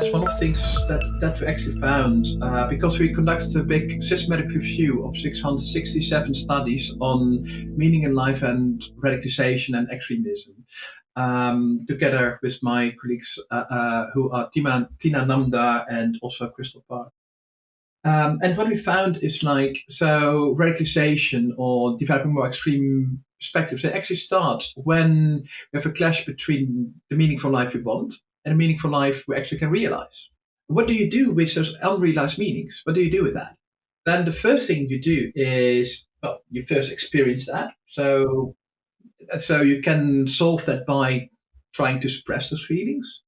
Yes, one of the things that we actually found, because we conducted a big systematic review of 667 studies on meaning in life and radicalization and extremism, together with my colleagues who are Tina Namda and also Crystal Park. And what we found is so radicalization or developing more extreme perspectives, they actually start when we have a clash between the meaningful life we want and a meaningful life we actually can realize. What do you do with those unrealized meanings? What do you do with that? Then the first thing you do is, well, you first experience that. So you can solve that by trying to suppress those feelings,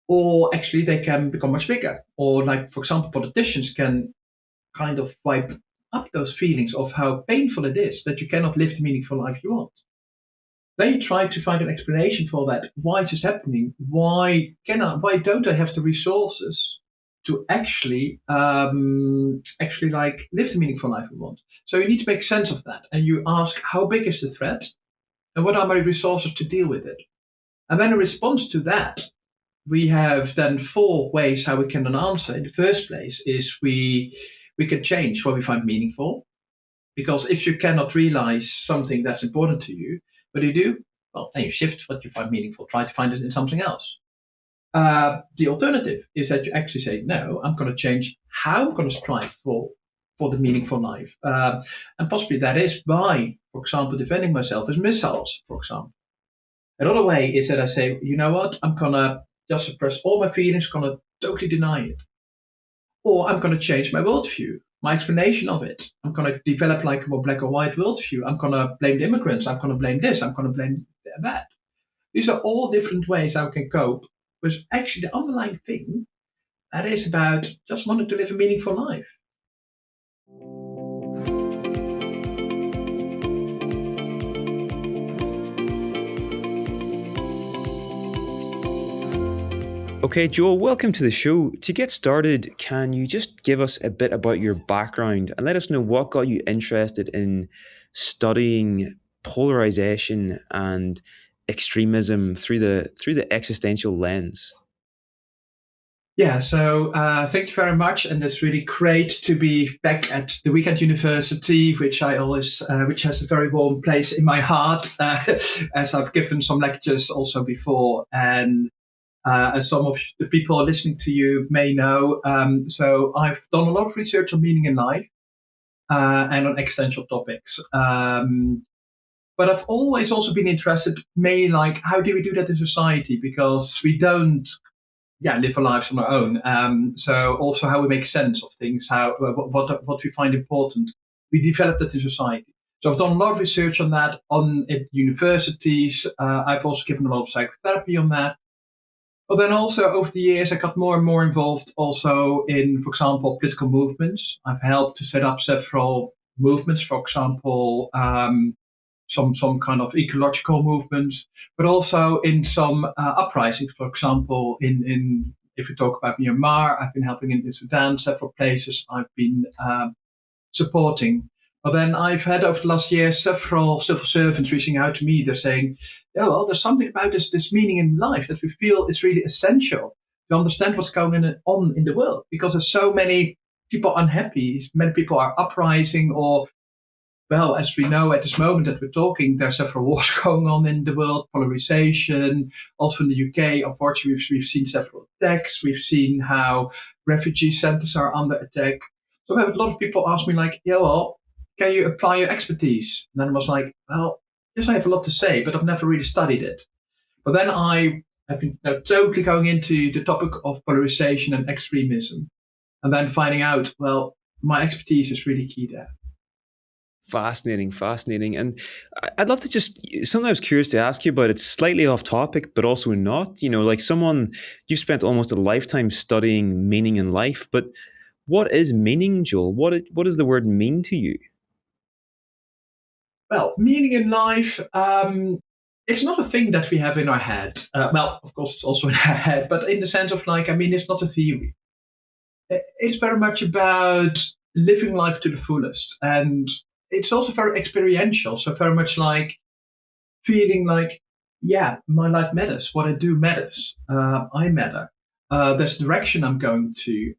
or actually they can become much bigger. Or like, for example, politicians can kind of wipe up those feelings of how painful it is that you cannot live the meaningful life you want. Then you try to find an explanation for that. Why is this happening? Why don't I have the resources to actually live the meaningful life I want? So you need to make sense of that, and you ask, how big is the threat, and what are my resources to deal with it? And then in response to that, we have then 4 ways how we can then answer. In the first place is we can change what we find meaningful, because if you cannot realize something that's important to you, what do? Well, then you shift what you find meaningful, try to find it in something else. The alternative is that you actually say, no, I'm going to change how I'm going to strive for the meaningful life. And possibly that is by, for example, defending myself as missiles, for example. Another way is that I say, you know what, I'm going to just suppress all my feelings, going to totally deny it. Or I'm going to change my worldview, my explanation of it. I'm going to develop like a more black or white worldview. I'm going to blame the immigrants. I'm going to blame this. I'm going to blame that. These are all different ways how we can cope with actually the underlying thing that is about just wanting to live a meaningful life. Okay, Joel, welcome to the show. To get started, can you just give us a bit about your background and let us know what got you interested in studying polarization and extremism through the existential lens? Yeah, so thank you very much, and it's really great to be back at the Weekend University, which which has a very warm place in my heart, as I've given some lectures also before, and as some of the people listening to you may know, so I've done a lot of research on meaning in life and on existential topics. But I've always also been interested, mainly like, how do we do that in society? Because we don't live our lives on our own. So also how we make sense of things, what we find important. We develop that in society. So I've done a lot of research on that at universities. I've also given a lot of psychotherapy on that. But then also over the years, I got more and more involved also in, for example, political movements. I've helped to set up several movements, for example, some kind of ecological movements, but also in some uprisings. For example, in if we talk about Myanmar, I've been helping in Sudan, several places I've been supporting. But then I've had over the last year several civil servants reaching out to me. They're saying, "Oh, well, there's something about this meaning in life that we feel is really essential to understand what's going on in the world, because there's so many people unhappy. Many people are uprising, or, well, as we know at this moment that we're talking, there are several wars going on in the world, polarization. Also in the UK, unfortunately, we've seen several attacks. We've seen how refugee centers are under attack. So I have a lot of people ask me like, yeah, well, can you apply your expertise? And then I was like, well, yes, I have a lot to say, but I've never really studied it. But then I have been totally going into the topic of polarization and extremism, and then finding out, well, my expertise is really key there. Fascinating. And I'd love to something I was curious to ask you about. It's slightly off topic, but also not. Like you've spent almost a lifetime studying meaning in life, but what is meaning, Joel? What does the word mean to you? Well, meaning in life, it's not a thing that we have in our head. Well, of course, it's also in our head, but in the sense of it's not a theory. It's very much about living life to the fullest. And it's also very experiential. So very much like feeling like, yeah, my life matters. What I do matters. I matter. there's direction I'm going to.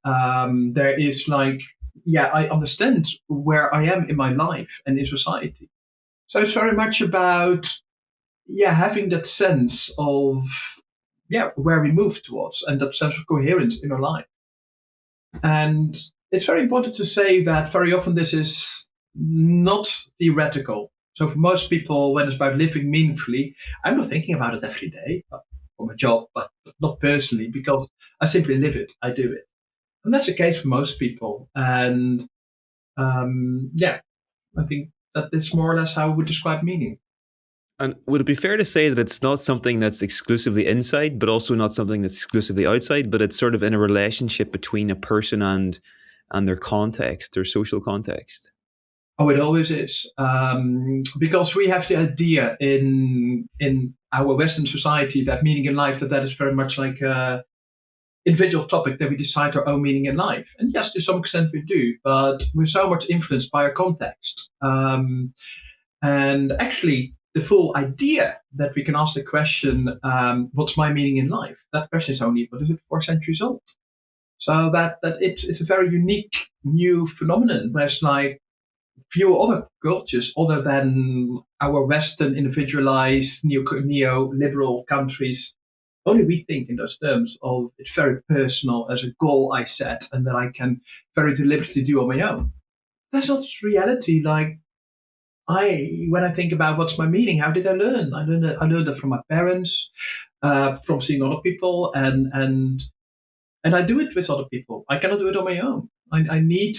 There is like, yeah, I understand where I am in my life and in society. So it's very much about, yeah, having that sense of, yeah, where we move towards and that sense of coherence in our life. And it's very important to say that very often this is not theoretical. So for most people, when it's about living meaningfully, I'm not thinking about it every day for my job, but not personally, because I simply live it. I do it. And that's the case for most people. And yeah, I think that is more or less how I would describe meaning. And would it be fair to say that it's not something that's exclusively inside, but also not something that's exclusively outside, but it's sort of in a relationship between a person and their context, their social context? Oh, it always is, because we have the idea in our Western society that meaning in life that is very much like a individual topic that we decide our own meaning in life. And yes, to some extent we do, but we're so much influenced by our context. And actually, the full idea that we can ask the question, "What's my meaning in life?" That question is only what is it 4 centuries old. So that it's a very unique new phenomenon. Where it's like few other cultures other than our Western individualized neoliberal countries. Only we think in those terms of it's very personal as a goal I set and that I can very deliberately do on my own. That's not reality. Like when I think about what's my meaning, how did I learn? I learned that from my parents, from seeing other people, and I do it with other people. I cannot do it on my own. I need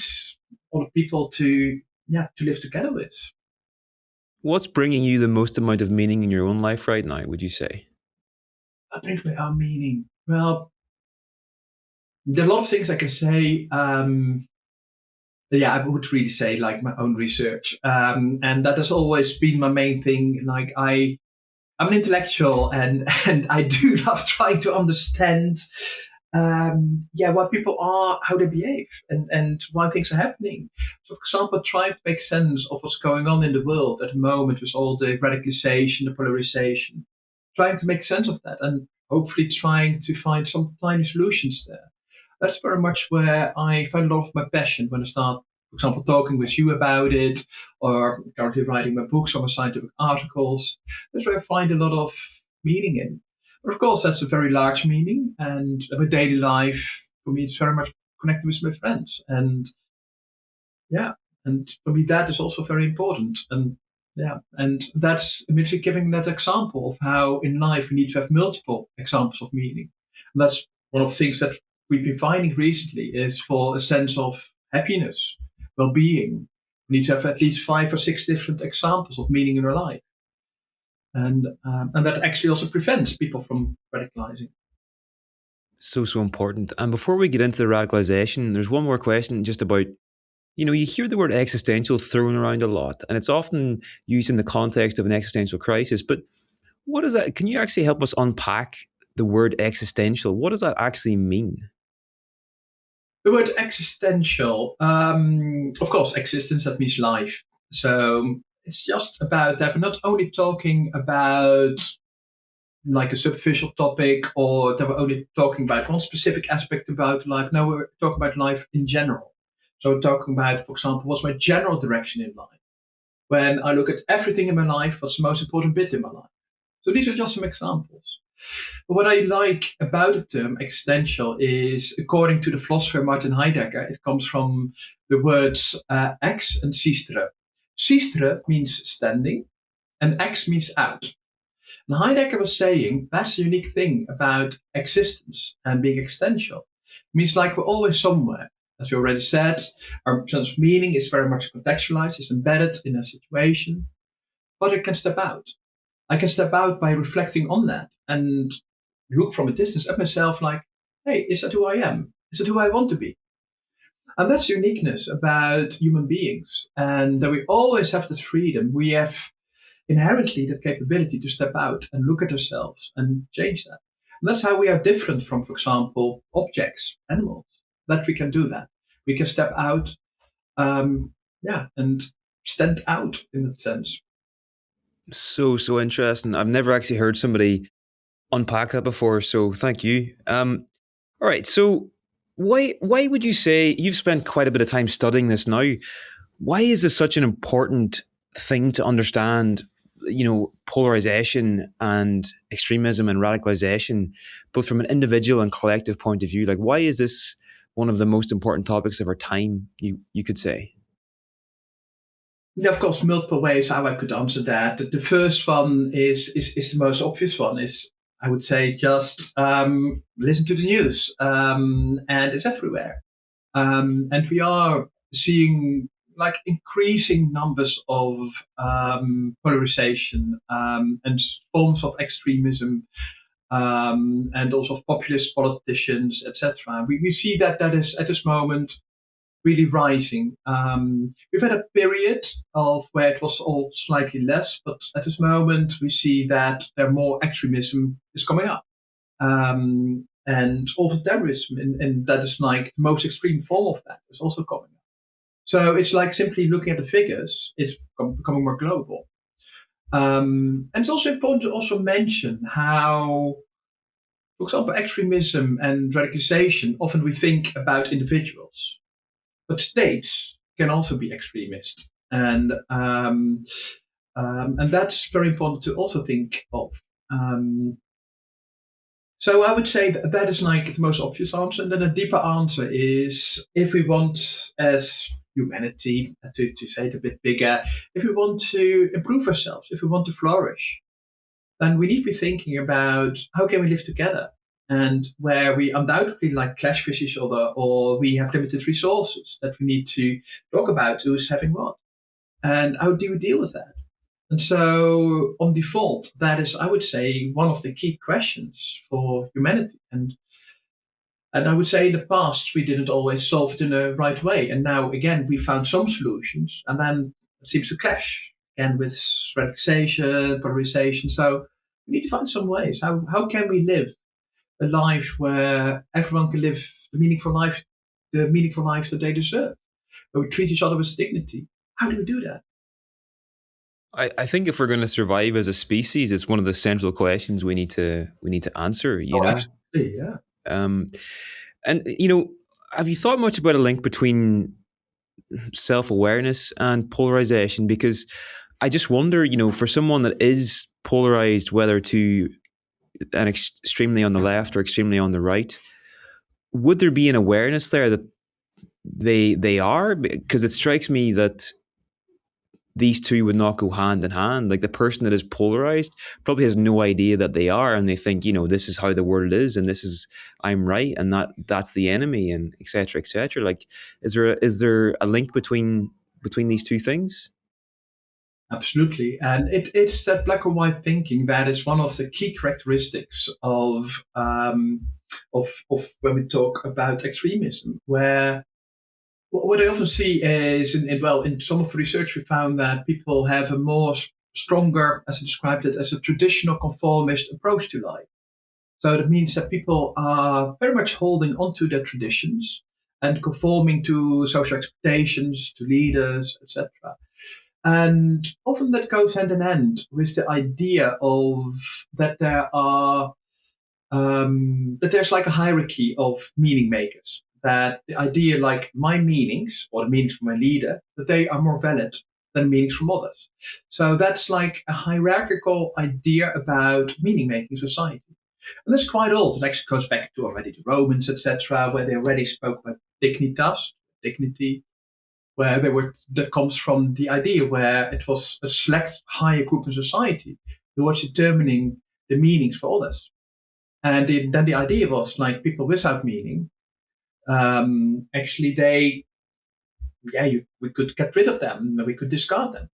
other people to to live together with. What's bringing you the most amount of meaning in your own life right now, would you say? I think my own meaning. Well, there are a lot of things I can say. Yeah, I would really say like my own research, and that has always been my main thing. Like I'm an intellectual, and and I do love trying to understand, yeah, what people are, how they behave, and why things are happening. So, for example, trying to make sense of what's going on in the world at the moment with all the radicalization, the polarization, trying to make sense of that, and hopefully trying to find some tiny solutions there. That's very much where I find a lot of my passion when I start, for example, talking with you about it, or currently writing my books or my scientific articles. That's where I find a lot of meaning in. But of course, that's a very large meaning, and my daily life for me it's very much connected with my friends, and yeah, and for me that is also very important, and yeah, and that's immediately giving that example of how in life we need to have multiple examples of meaning, and that's one of the things that we've been finding recently is for a sense of happiness, well-being, we need to have at least 5 or 6 different examples of meaning in our life, and that actually also prevents people from radicalizing. So important. And before we get into the radicalization, there's one more question just about, you hear the word existential thrown around a lot, and it's often used in the context of an existential crisis. But what is that? Can you actually help us unpack the word existential? What does that actually mean? The word existential, of course, existence, that means life. So it's just about that. We're not only talking about like a superficial topic or that we're only talking about one specific aspect about life. No, we're talking about life in general. So we're talking about, for example, what's my general direction in life? When I look at everything in my life, what's the most important bit in my life? So these are just some examples. But what I like about the term existential is, according to the philosopher Martin Heidegger, it comes from the words ex and sistere. Sistere means standing, and ex means out. And Heidegger was saying that's the unique thing about existence and being existential. It means like we're always somewhere. As we already said, our sense of meaning is very much contextualized, it's embedded in a situation, but it can step out. I can step out by reflecting on that and look from a distance at myself like, hey, is that who I am? Is it who I want to be? And that's uniqueness about human beings. And that we always have this freedom. We have inherently that capability to step out and look at ourselves and change that. And that's how we are different from, for example, objects, animals, that we can do that. We can step out, and stand out in that sense. So interesting. I've never actually heard somebody unpack that before, so thank you. All right. So why would you say you've spent quite a bit of time studying this now? Why is this such an important thing to understand? Polarization and extremism and radicalization, both from an individual and collective point of view. Like, why is this one of the most important topics of our time? You could say. Yeah, of course, multiple ways how I could answer that. The first one is the most obvious one. Is I would say just listen to the news, and it's everywhere. And we are seeing like increasing numbers of polarization and forms of extremism, and also of populist politicians, etc. We see that is at this moment really rising. We've had a period of where it was all slightly less, but at this moment we see that there more extremism is coming up. And also terrorism, and that is like the most extreme form of that is also coming up. So it's like simply looking at the figures, it's becoming more global. And it's also important to also mention how, for example, extremism and radicalization, often we think about individuals, but states can also be extremist. And that's very important to also think of. So I would say that is like the most obvious answer. And then a deeper answer is if we want, as humanity, to say it a bit bigger, if we want to improve ourselves, if we want to flourish, then we need to be thinking about how can we live together, and where we undoubtedly like clash with each other, or we have limited resources that we need to talk about who's having what, and how do we deal with that. And so, on default, that is, I would say, one of the key questions for humanity. And I would say in the past, we didn't always solve it in the right way. And now, again, we found some solutions, and then it seems to clash again with radicalization, polarization. So, we need to find some ways. How can we live a life where everyone can live the meaningful life that they deserve, where we treat each other with dignity? How do we do that? I think if we're going to survive as a species, it's one of the central questions we need to answer. Oh, absolutely, yeah. Um, and have you thought much about a link between self awareness and polarization? Because I just wonder, for someone that is polarized, whether to an extremely on the left or extremely on the right, would there be an awareness there that they are? Because it strikes me that these two would not go hand in hand. Like the person that is polarized probably has no idea that they are, and they think, this is how the world is, and this is I'm right, and that's the enemy, and etc. etc. Like, is there a link between these two things? Absolutely. And it's that black and white thinking that is one of the key characteristics of when we talk about extremism, where what I often see is, in some of the research, we found that people have a more stronger, as I described it, as a traditional conformist approach to life. So that means that people are very much holding onto their traditions and conforming to social expectations, to leaders, etc. And often that goes hand in hand with the idea of that that there's like a hierarchy of meaning makers. That the idea, like my meanings or the meanings from my leader, that they are more valid than meanings from others. So that's like a hierarchical idea about meaning making society. And that's quite old. It actually goes back to already the Romans, etc., where they already spoke about dignitas, dignity, where that comes from the idea where it was a select higher group in society who was determining the meanings for others. And then the idea was like people without meaning, actually we could get rid of them, we could discard them.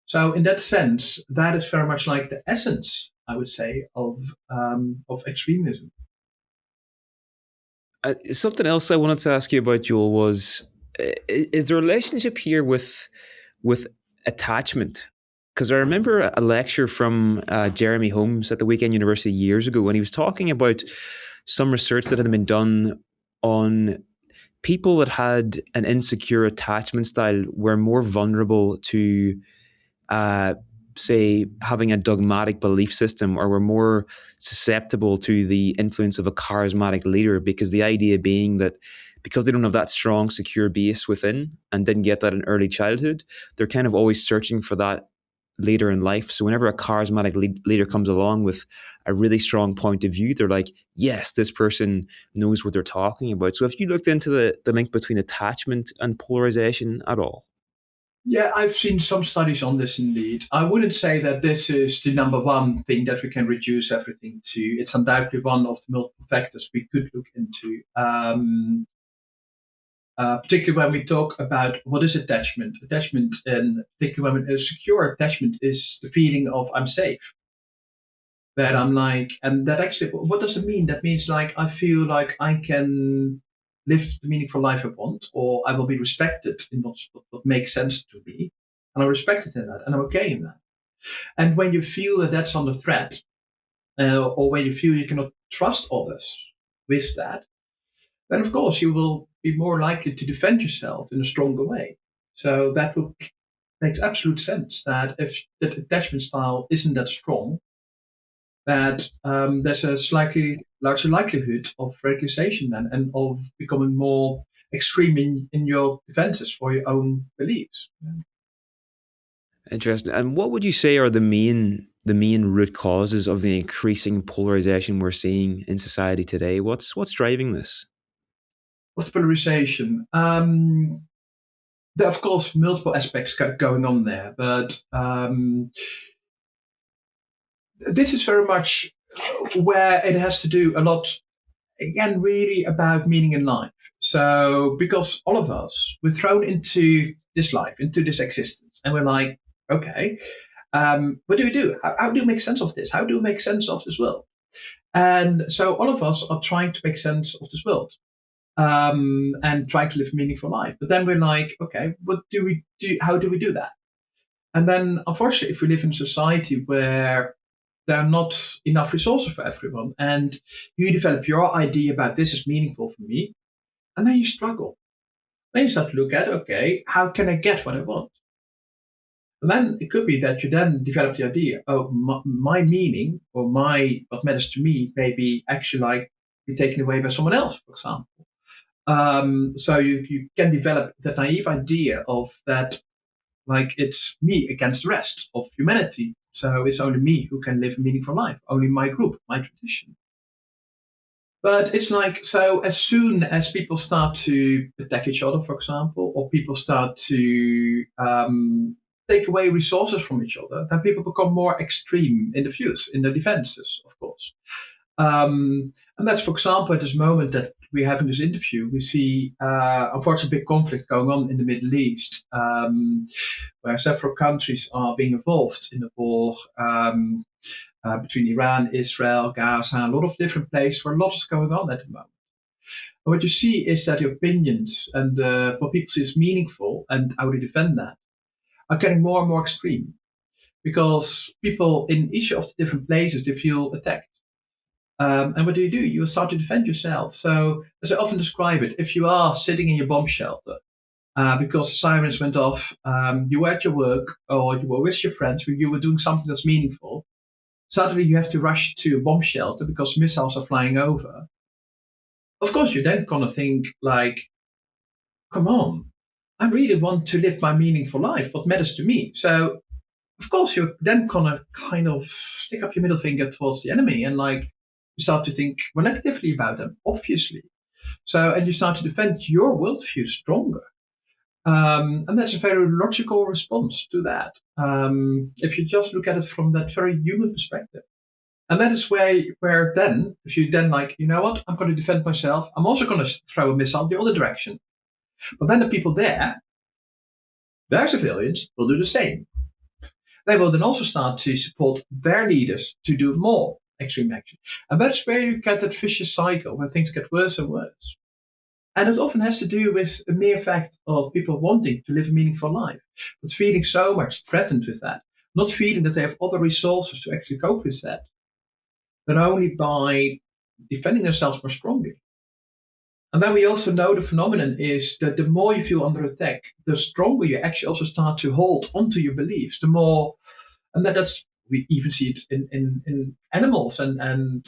So in that sense, that is very much like the essence, I would say, of extremism. Something else I wanted to ask you about, Joel, was is the relationship here with attachment? Because I remember a lecture from Jeremy Holmes at the Weekend University years ago, when he was talking about some research that had been done on people that had an insecure attachment style were more vulnerable to uh, say, having a dogmatic belief system, or we're more susceptible to the influence of a charismatic leader, because the idea being that because they don't have that strong, secure base within and didn't get that in early childhood, they're kind of always searching for that later in life. So whenever a charismatic leader comes along with a really strong point of view, they're like, yes, this person knows what they're talking about. So have you looked into the link between attachment and polarization at all? Yeah, I've seen some studies on this indeed. I wouldn't say that this is the number one thing that we can reduce everything to. It's undoubtedly one of the multiple factors we could look into. Particularly when we talk about what is attachment. Attachment, and particularly when a secure attachment is the feeling of I'm safe. That I'm like, and that actually, what does it mean? That means like I feel like I can live the meaningful life I want, or I will be respected in what makes sense to me, and I'm respected in that, and I'm okay in that. And when you feel that that's under threat, or when you feel you cannot trust others with that, then of course you will be more likely to defend yourself in a stronger way. So that would makes absolute sense that if that attachment style isn't that strong, that there's a slightly larger likelihood of radicalization then, and of becoming more extreme in your defenses for your own beliefs. Interesting. And what would you say are the main root causes of the increasing polarization we're seeing in society today? What's driving this? With polarization, there are of course multiple aspects going on there, but this is very much where it has to do a lot, again, really about meaning in life. So, because all of us, we're thrown into this life, into this existence, and we're like, okay, what do we do? How do we make sense of this? How do we make sense of this world? And so, all of us are trying to make sense of this world, and trying to live a meaningful life. But then we're like, okay, what do we do? How do we do that? And then, unfortunately, if we live in a society where there are not enough resources for everyone, and you develop your idea about this is meaningful for me, and then you struggle. Then you start to look at, okay, how can I get what I want? And then it could be that you then develop the idea, oh, my meaning, or what matters to me may be actually like be taken away by someone else, for example. So you can develop that naive idea of that, like it's me against the rest of humanity. So it's only me who can live a meaningful life, only my group, my tradition. But it's like, so as soon as people start to attack each other, for example, or people start to take away resources from each other, then people become more extreme in the views, in their defenses, of course. And that's, for example, at this moment that we have in this interview, we see, unfortunately, big conflict going on in the Middle East, where several countries are being involved in the war between Iran, Israel, Gaza, a lot of different places where a lot is going on at the moment. And what you see is that the opinions and what people see as meaningful and how they defend that are getting more and more extreme, because people in each of the different places, they feel attacked. And what do? You start to defend yourself. So, as I often describe it, if you are sitting in your bomb shelter because the sirens went off, you were at your work or you were with your friends, you were doing something that's meaningful, suddenly you have to rush to a bomb shelter because missiles are flying over. Of course, you're then going to think, like, come on, I really want to live my meaningful life, what matters to me. So, of course, you're then going to kind of stick up your middle finger towards the enemy and, like, you start to think more negatively about them, obviously. So, and you start to defend your worldview stronger. And that's a very logical response to that. If you just look at it from that very human perspective. And that is where then, if you then like, you know what, I'm going to defend myself. I'm also going to throw a missile the other direction. But then the people there, their civilians, will do the same. They will then also start to support their leaders to do more extreme action. And that's where you get that vicious cycle where things get worse and worse. And it often has to do with the mere fact of people wanting to live a meaningful life, but feeling so much threatened with that, not feeling that they have other resources to actually cope with that, but only by defending themselves more strongly. And then we also know the phenomenon is that the more you feel under attack, the stronger you actually also start to hold onto your beliefs, the more And we even see it in animals and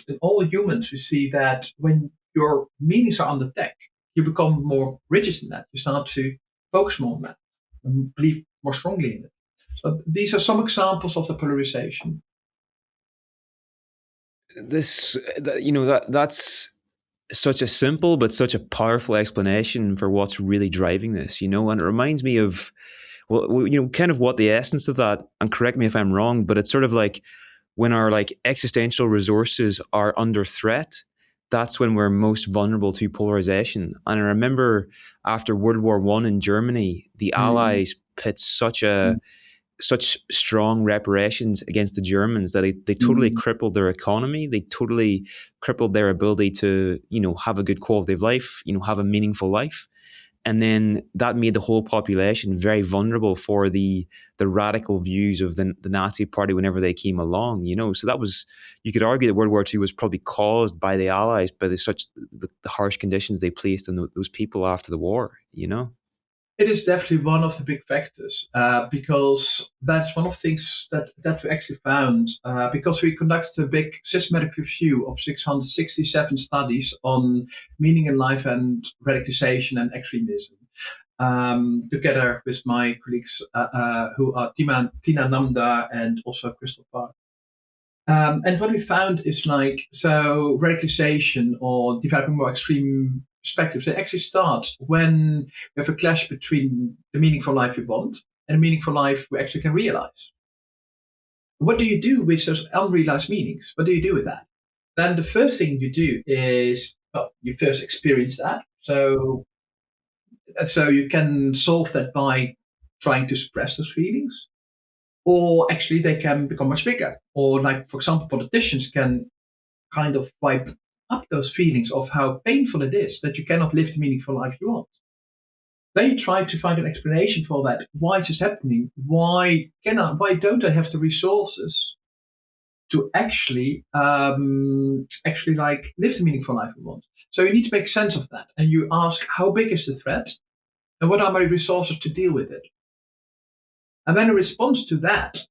in all humans. We see that when your meanings are under attack, you become more rigid in that. You start to focus more on that and believe more strongly in it. So these are some examples of the polarization. That's such a simple but such a powerful explanation for what's really driving this, and it reminds me of, kind of what the essence of that, and correct me if I'm wrong, but it's sort of like when our existential resources are under threat, that's when we're most vulnerable to polarization. And I remember after World War I in Germany, the Allies put such strong reparations against the Germans that they totally crippled their economy. They totally crippled their ability to, have a good quality of life, have a meaningful life. And then that made the whole population very vulnerable for the radical views of the Nazi Party whenever they came along, So that was, you could argue that World War II was probably caused by the Allies, by the harsh conditions they placed on those people after the war, It is definitely one of the big factors, because that's one of the things that we actually found, because we conducted a big systematic review of 667 studies on meaning in life and radicalization and extremism, together with my colleagues who are Tina Namda and also Crystal Park. And what we found is so radicalization or developing more extreme perspectives, they actually start when we have a clash between the meaningful life we want and the meaningful life we actually can realize. What do you do with those unrealized meanings? What do you do with that? Then the first thing you do is, you first experience that. So you can solve that by trying to suppress those feelings. Or actually they can become much bigger. Or for example, politicians can kind of wipe up those feelings of how painful it is that you cannot live the meaningful life you want. Then you try to find an explanation for that. Why is this happening? Why don't I have the resources to actually live the meaningful life I want? So you need to make sense of that. And you ask, how big is the threat? And what are my resources to deal with it? And then in response to that,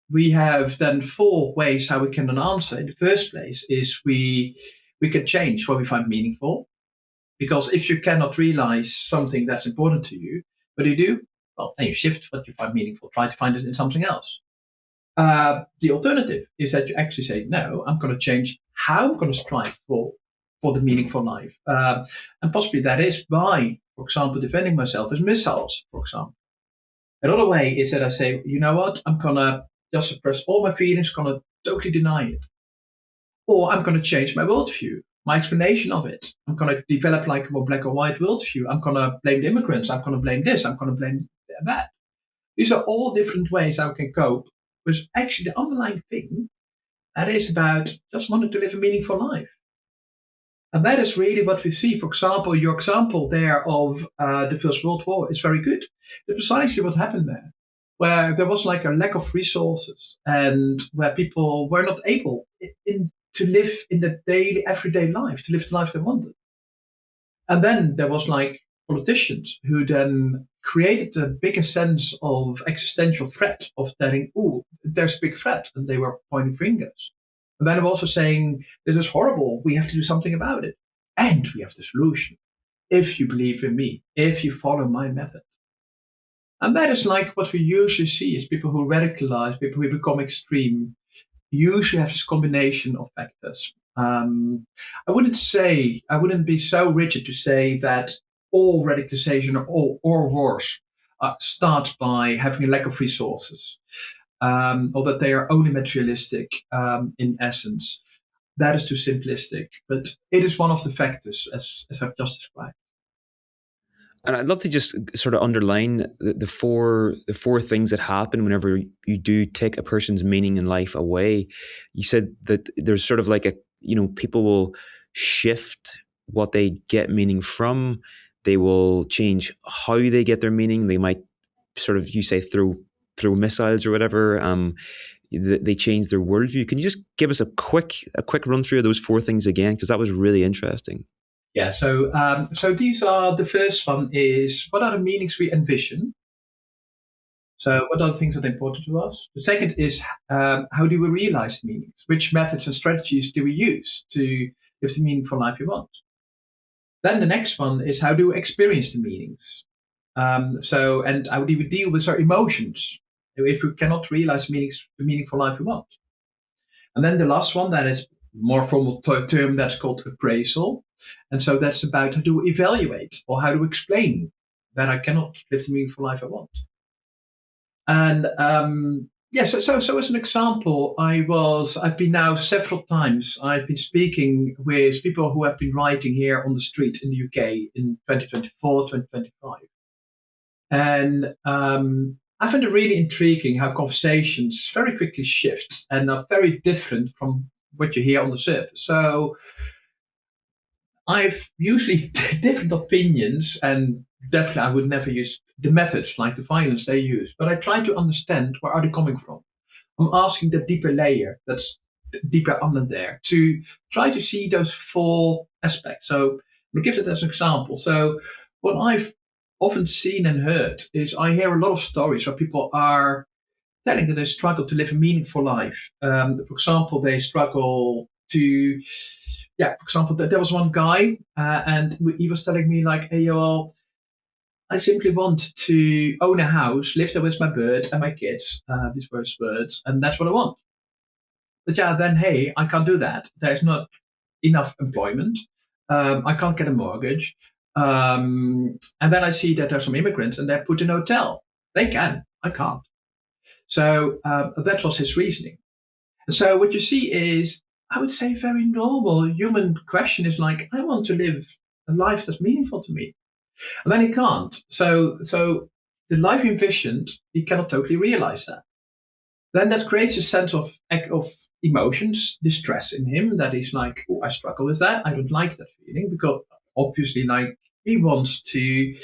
we have then 4 ways how we can answer. In the first place is we can change what we find meaningful. Because if you cannot realize something that's important to you, what do? Well, then you shift what you find meaningful, try to find it in something else. The alternative is that you actually say, no, I'm going to change how I'm going to strive for the meaningful life. And possibly that is by, for example, defending myself as missiles, for example. Another way is that I say, you know what, I'm going to just suppress all my feelings, going to totally deny it. Or I'm going to change my worldview, my explanation of it. I'm going to develop a more black or white worldview. I'm going to blame the immigrants. I'm going to blame this. I'm going to blame that. These are all different ways how we can cope with actually the underlying thing that is about just wanting to live a meaningful life. And that is really what we see. For example, your example there of the First World War is very good. It's precisely what happened there, where there was a lack of resources and where people were not able to live in the daily, everyday life, to live the life they wanted. And then there was politicians who then created a bigger sense of existential threat, of telling, there's a big threat, and they were pointing fingers. And then I'm also saying, this is horrible, we have to do something about it. And we have the solution. If you believe in me, if you follow my method. And that is what we usually see is people who radicalize, people who become extreme, usually have this combination of factors. I wouldn't be so rigid to say that all radicalization or wars start by having a lack of resources, or that they are only materialistic in essence. That is too simplistic, but it is one of the factors, as I've just described. And I'd love to just sort of underline the four things that happen whenever you do take a person's meaning in life away. You said that there's sort of people will shift what they get meaning from. They will change how they get their meaning. They might sort of, you say, through missiles or whatever. They change their worldview. Can you just give us a quick run through of those 4 things again? Because that was really interesting. Yeah, so these are, the first one is, what are the meanings we envision? So what are the things that are important to us? The second is how do we realize meanings? Which methods and strategies do we use to live the meaningful life we want? Then the next one is how do we experience the meanings? And how do we deal with our emotions if we cannot realize the meaningful life we want? And then the last one, that is more formal term, that's called appraisal. And so that's about how to evaluate or how to explain that I cannot live the meaningful life I want. And so as an example, I've been now several times, I've been speaking with people who have been writing here on the street in the UK in 2024, 2025. And I find it really intriguing how conversations very quickly shift and are very different from what you hear on the surface. So I've usually different opinions, and definitely I would never use the methods like the violence they use, but I try to understand where are they coming from. I'm asking the deeper layer that's deeper under there to try to see those four aspects. So I'll give it as an example. So what I've often seen and heard is I hear a lot of stories where people are telling that they struggle to live a meaningful life. For example, they struggle to, for example, there was one guy and he was telling me like, hey, well, I simply want to own a house, live there with my birds and my kids. These were his words, and that's what I want. But then, hey, I can't do that. There's not enough employment. I can't get a mortgage. And then I see that there's some immigrants and they're put in a hotel. They can. I can't. So that was his reasoning. And so what you see is, I would say, very normal human question is like, I want to live a life that's meaningful to me. And then he can't. So the life envisioned, he cannot totally realize that. Then that creates a sense of emotions, distress in him, that he's like, oh, I struggle with that. I don't like that feeling, because obviously like he wants to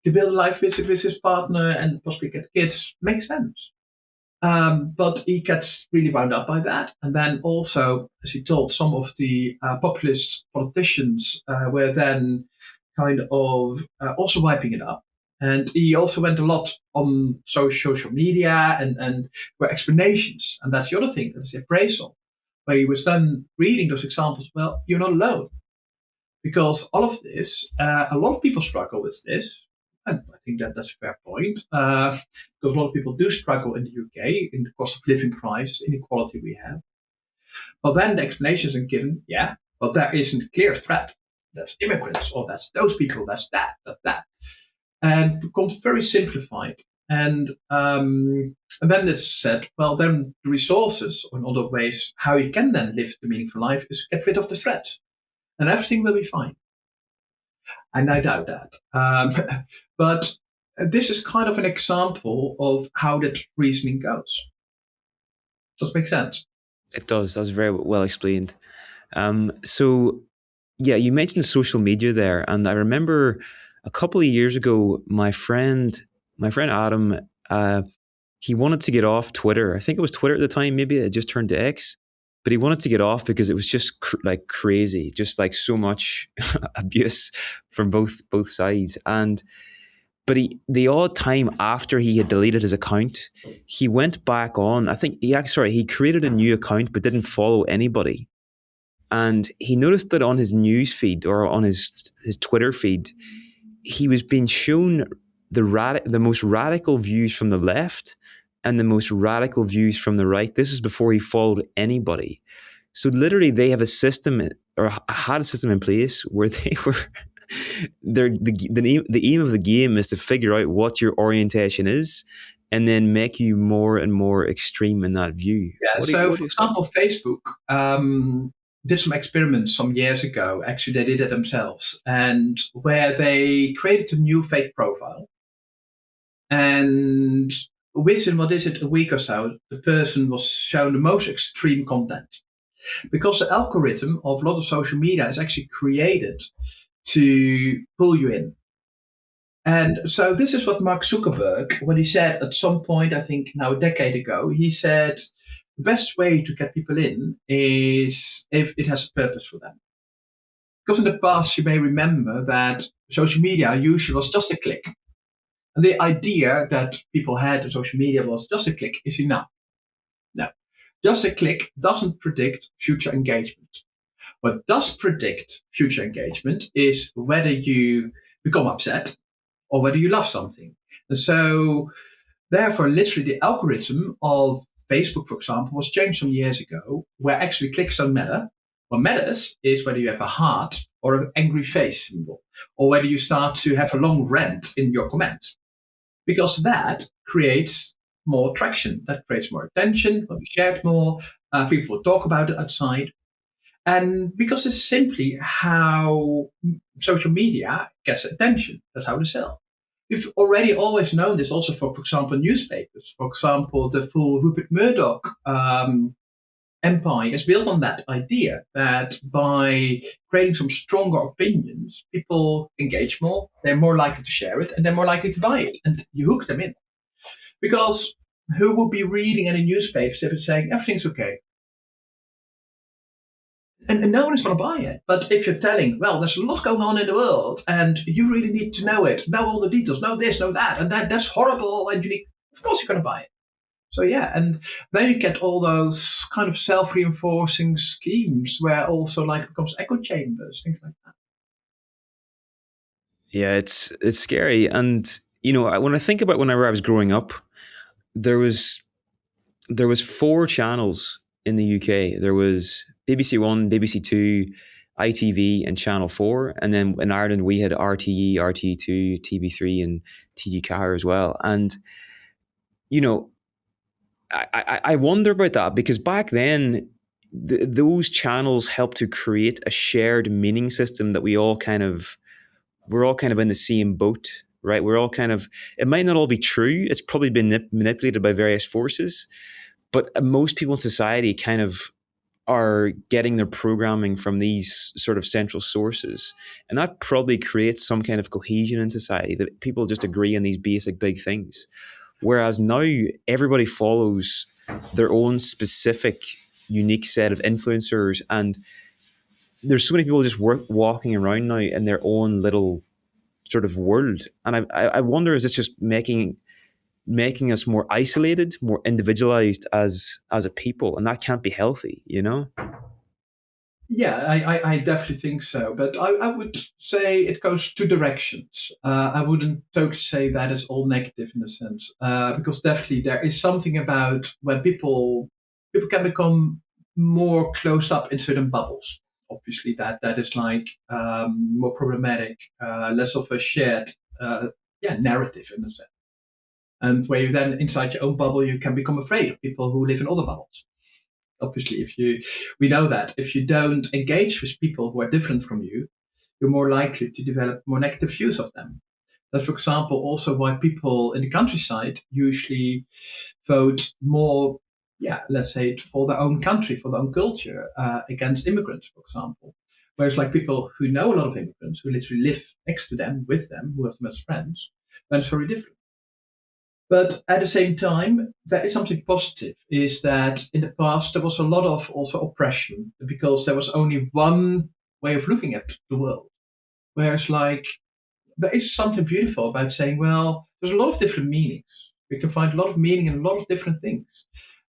build a life with his partner and possibly get kids. Makes sense. But he gets really wound up by that. And then also, as he told, some of the populist politicians were then kind of also wiping it up. And he also went a lot on social media and were explanations. And that's the other thing, that is the appraisal, where he was then reading those examples. Well, you're not alone. Because all of this, a lot of people struggle with this. And I think that's a fair point. Because a lot of people do struggle in the UK in the cost of living crisis, inequality we have. But then the explanations are given, but there isn't a clear threat. That's immigrants, or that's those people, that's that. And it becomes very simplified. And then it's said, well, then the resources, or in other ways, how you can then live the meaningful life is get rid of the threat. And everything will be fine. And I doubt that. But this is kind of an example of how that reasoning goes. Does it make sense? It does. That was very well explained. You mentioned social media there, and I remember a couple of years ago, my friend Adam, he wanted to get off Twitter. I think it was Twitter at the time. Maybe it just turned to X, but he wanted to get off because it was just crazy, just like so much abuse from both sides. But the odd time after he had deleted his account, he went back on. I think he created a new account but didn't follow anybody. And he noticed that on his news feed or on his Twitter feed, he was being shown the most radical views from the left and the most radical views from the right. This is before he followed anybody. So literally they have a system, or had a system in place where they were... the aim of the game is to figure out what your orientation is and then make you more and more extreme in that view. For example, Facebook did some experiments some years ago. Actually, they did it themselves, and where they created a new fake profile. And within, a week or so, the person was shown the most extreme content. Because the algorithm of a lot of social media is actually created to pull you in. And so this is what Mark Zuckerberg, when he said at some point, I think now a decade ago, he said the best way to get people in is if it has a purpose for them. Because in the past, you may remember that social media usually was just a click. And the idea that people had in social media was just a click is enough. No, just a click doesn't predict future engagement. What does predict future engagement is whether you become upset or whether you love something. And so, therefore, literally the algorithm of Facebook, for example, was changed some years ago, where actually clicks don't matter. What matters is whether you have a heart or an angry face symbol, or whether you start to have a long rant in your comments. Because that creates more traction, that creates more attention, will be shared more, people will talk about it outside. And because it's simply how social media gets attention, that's how they sell. We've already always known this also for example, newspapers. For example, the full Rupert Murdoch empire is built on that idea that by creating some stronger opinions, people engage more, they're more likely to share it, and they're more likely to buy it. And you hook them in. Because who would be reading any newspapers if it's saying everything's okay? And no one is going to buy it. But if you're telling, well, there's a lot going on in the world, and you really need to know it, know all the details, know this, know that, and that's horrible, and you need, of course you're going to buy it. So yeah, and then you get all those kind of self-reinforcing schemes where also like it becomes echo chambers, things like that. Yeah, it's scary. And when I think about whenever I was growing up, there was 4 channels in the UK. There was BBC One, BBC Two, ITV, and Channel 4. And then in Ireland, we had RTE, RTE2, TV3, and TG Car as well. And, I wonder about that because back then, those channels helped to create a shared meaning system that we're all kind of in the same boat, right? We're all kind of, it might not all be true. It's probably been manipulated by various forces, but most people in society kind of are getting their programming from these sort of central sources. And that probably creates some kind of cohesion in society that people just agree on these basic big things. Whereas now everybody follows their own specific, unique set of influencers. And there's so many people just walking around now in their own little sort of world. And I wonder, is this just making us more isolated, more individualized as a people? And that can't be healthy, Yeah, I definitely think so. But I would say it goes two directions. I wouldn't totally say that is all negative in a sense, because definitely there is something about when people can become more closed up in certain bubbles. Obviously, that is like more problematic, less of a shared narrative in a sense. And where you then inside your own bubble, you can become afraid of people who live in other bubbles. Obviously, we know that if you don't engage with people who are different from you, you're more likely to develop more negative views of them. That's, for example, also why people in the countryside usually vote more, let's say, for their own country, for their own culture, against immigrants, for example. Whereas, like people who know a lot of immigrants, who literally live next to them, with them, who have them as friends, then it's very different. But at the same time, there is something positive, is that in the past there was a lot of also oppression because there was only one way of looking at the world. Whereas like there is something beautiful about saying, well, there's a lot of different meanings. We can find a lot of meaning in a lot of different things.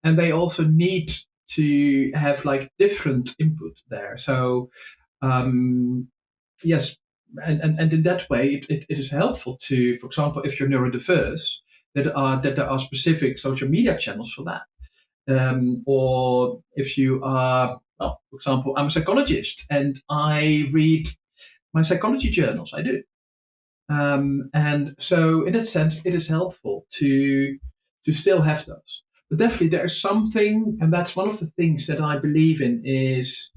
And they also need to have like different input there. So yes, and in that way, it is helpful to, for example, if you're neurodiverse, that there are specific social media channels for that. Or if you are, well, for example, I'm a psychologist and I read my psychology journals. I do, and so in that sense, it is helpful to still have those. But definitely, there is something, and that's one of the things that I believe in is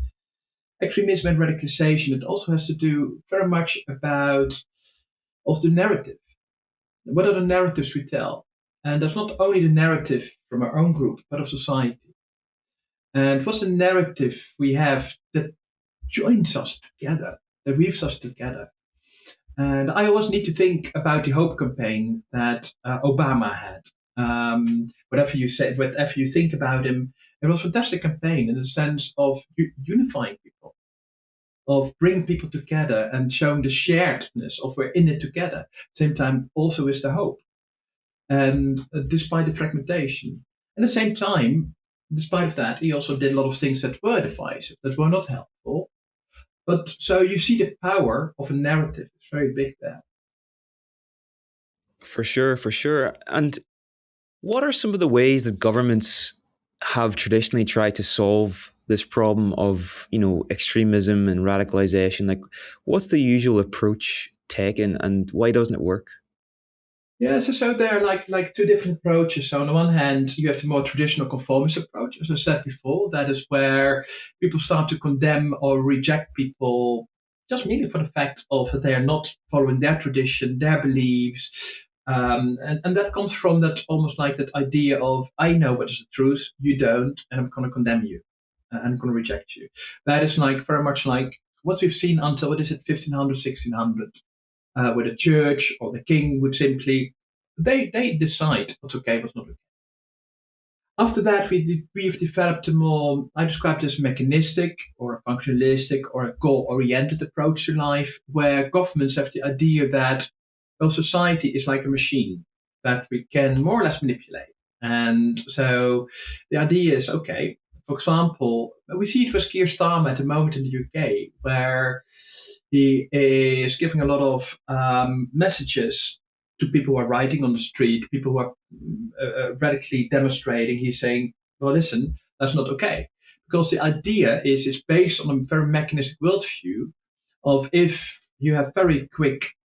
extremism and radicalization. It also has to do very much about also the narrative. What are the narratives we tell? And that's not only the narrative from our own group, but of society. And what's the narrative we have that joins us together, that weaves us together? And I always need to think about the Hope campaign that Obama had. Whatever you say, whatever you think about him, it was a fantastic campaign in the sense of unifying people. of bringing people together and showing the sharedness of we're in it together. Same time, also is the hope. And despite the fragmentation, at the same time, despite of that, he also did a lot of things that were divisive, that were not helpful. But so you see the power of a narrative is very big there. For sure, for sure. And what are some of the ways that governments have traditionally tried to solve this problem of, extremism and radicalization? Like, what's the usual approach taken, and why doesn't it work? Yeah, so there are like two different approaches. So on the one hand, you have the more traditional conformist approach, as I said before. That is where people start to condemn or reject people just merely for the fact of that they are not following their tradition, their beliefs. And that comes from that almost like that idea of I know what is the truth, you don't, and I'm going to condemn you, and I'm going to reject you. That is like very much like what we've seen until what is it, 1500, 1600, where the church or the king would simply they decide what's okay, what's not okay. After that, we've developed a more, I describe this mechanistic or a functionalistic or a goal-oriented approach to life, where governments have the idea that, well, society is like a machine that we can more or less manipulate. And so the idea is, okay, for example, we see it with Keir Starmer at the moment in the UK, where he is giving a lot of messages to people who are writing on the street, people who are radically demonstrating. He's saying, well, listen, that's not okay. Because the idea is it's based on a very mechanistic worldview of if you have very quick